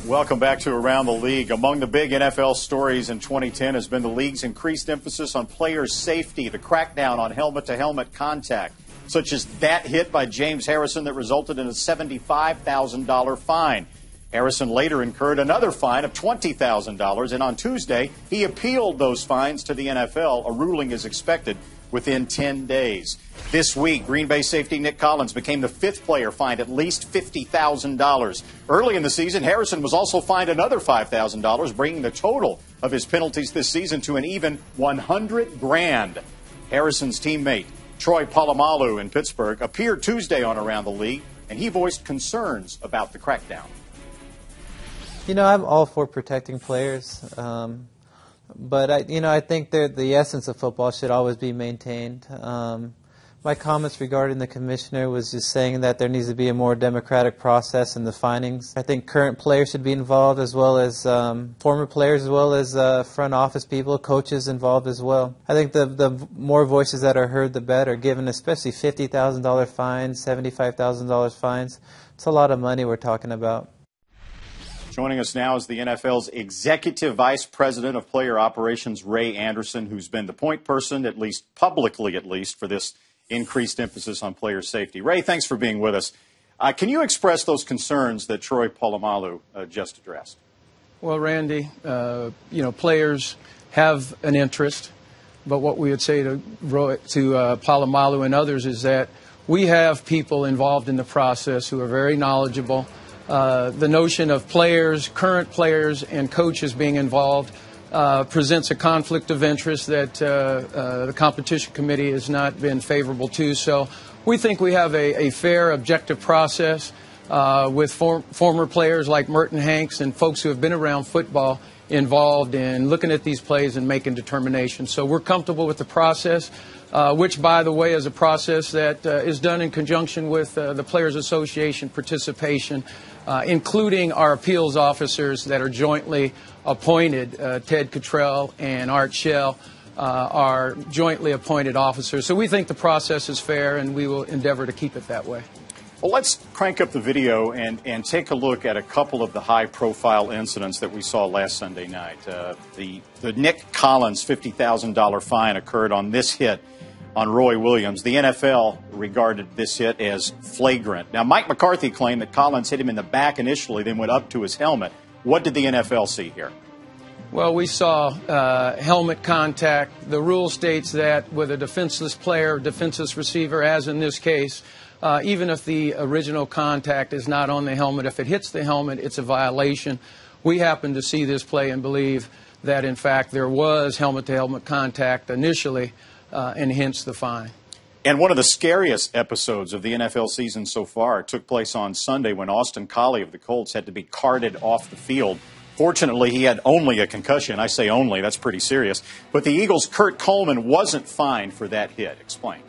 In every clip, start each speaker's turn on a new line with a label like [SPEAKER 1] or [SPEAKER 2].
[SPEAKER 1] Welcome back to Around the League. Among the big NFL stories in 2010 has been the league's increased emphasis on players' safety, the crackdown on helmet-to-helmet contact, such as that hit by James Harrison that resulted in a $75,000 fine. Harrison later incurred another fine of $20,000, and on Tuesday, he appealed those fines to the NFL. A ruling is expected within 10 days. This week, Green Bay safety Nick Collins became the fifth player fined at least $50,000. Early in the season, Harrison was also fined another $5,000, bringing the total of his penalties this season to an even $100,000. Harrison's teammate, Troy Polamalu in Pittsburgh, appeared Tuesday on Around the League, and he voiced concerns about the crackdown.
[SPEAKER 2] You know, I'm all for protecting players. But I think that the essence of football should always be maintained. My comments regarding the commissioner was just saying that there needs to be a more democratic process in the findings. I think current players should be involved, as well as former players, as well as front office people, coaches involved as well. I think the more voices that are heard, the better, given especially $50,000 fines, $75,000 fines. It's a lot of money we're talking about.
[SPEAKER 1] Joining us now is the NFL's Executive Vice President of Player Operations, Ray Anderson, who's been the point person, at least publicly at least, for this increased emphasis on player safety. Ray, thanks for being with us. Can you express those concerns that Troy Polamalu just addressed?
[SPEAKER 3] Well, Randy, players have an interest, but what we would say to Polamalu and others is that we have people involved in the process who are very knowledgeable. The notion of players, current players, and coaches being involved presents a conflict of interest that the competition committee has not been favorable to. So we think we have a fair, objective process with former players like Merton Hanks and folks who have been around football involved in looking at these plays and making determinations. So we're comfortable with the process, which, by the way, is a process that is done in conjunction with the Players Association participation, including our appeals officers that are jointly appointed. Ted Cottrell and Art Shell are jointly appointed officers. So we think the process is fair, and we will endeavor to keep it that way.
[SPEAKER 1] Well, let's crank up the video and take a look at a couple of the high-profile incidents that we saw last Sunday night. The Nick Collins $50,000 fine occurred on this hit on Roy Williams. The NFL regarded this hit as flagrant. Now, Mike McCarthy claimed that Collins hit him in the back initially, then went up to his helmet. What did the NFL see here?
[SPEAKER 3] Well, we saw helmet contact. The rule states that with a defenseless player, defenseless receiver, as in this case, even if the original contact is not on the helmet, if it hits the helmet, it's a violation. We happen to see this play and believe that, in fact, there was helmet-to-helmet contact initially, and hence the fine.
[SPEAKER 1] And one of the scariest episodes of the NFL season so far took place on Sunday when Austin Collie of the Colts had to be carted off the field. Fortunately, he had only a concussion. I say only, that's pretty serious. But the Eagles' Kurt Coleman wasn't fined for that hit. Explain.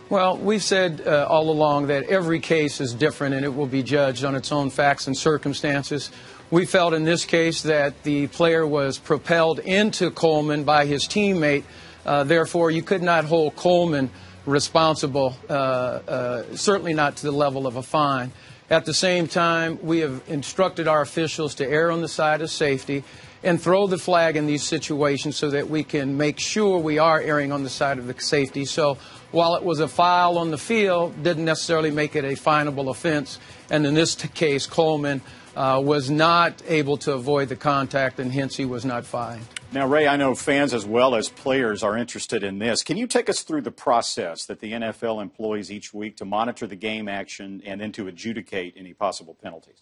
[SPEAKER 3] Well, we've said all along that every case is different and it will be judged on its own facts and circumstances. We felt in this case that the player was propelled into Coleman by his teammate. Therefore, you could not hold Coleman responsible, certainly not to the level of a fine. At the same time, we have instructed our officials to err on the side of safety and throw the flag in these situations so that we can make sure we are erring on the side of the safety. So while it was a foul on the field, didn't necessarily make it a finable offense. And in this case, Coleman was not able to avoid the contact, and hence he was not fined.
[SPEAKER 1] Now, Ray, I know fans as well as players are interested in this. Can you take us through the process that the NFL employs each week to monitor the game action and then to adjudicate any possible penalties?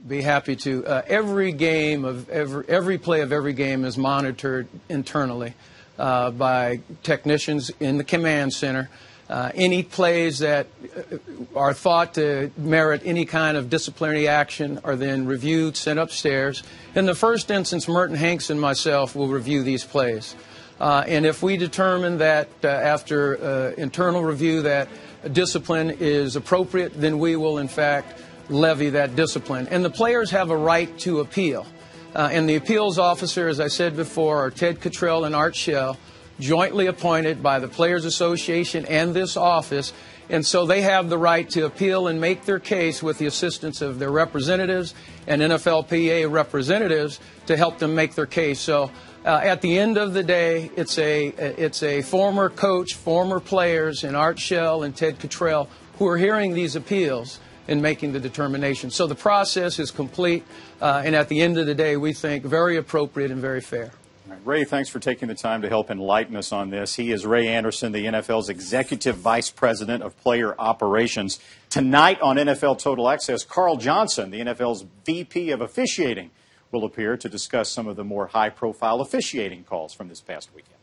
[SPEAKER 3] Be happy to. Every game of every play of every game is monitored internally by technicians in the command center. Any plays that are thought to merit any kind of disciplinary action are then reviewed, sent upstairs. In the first instance, Merton Hanks and myself will review these plays. And if we determine that after internal review that discipline is appropriate, then we will, in fact, levy that discipline. And the players have a right to appeal. And the appeals officer, as I said before, are Ted Cottrell and Art Shell, jointly appointed by the Players Association and this office, And so they have the right to appeal and make their case with the assistance of their representatives and NFLPA representatives to help them make their case. So at the end of the day, it's a former coach, former players in Art Shell and Ted Cottrell who are hearing these appeals and making the determination. So the process is complete, and at the end of the day, we think very appropriate and very fair.
[SPEAKER 1] Ray, thanks for taking the time to help enlighten us on this. He is Ray Anderson, the NFL's Executive Vice President of Player Operations. Tonight on NFL Total Access, Carl Johnson, the NFL's VP of Officiating, will appear to discuss some of the more high-profile officiating calls from this past weekend.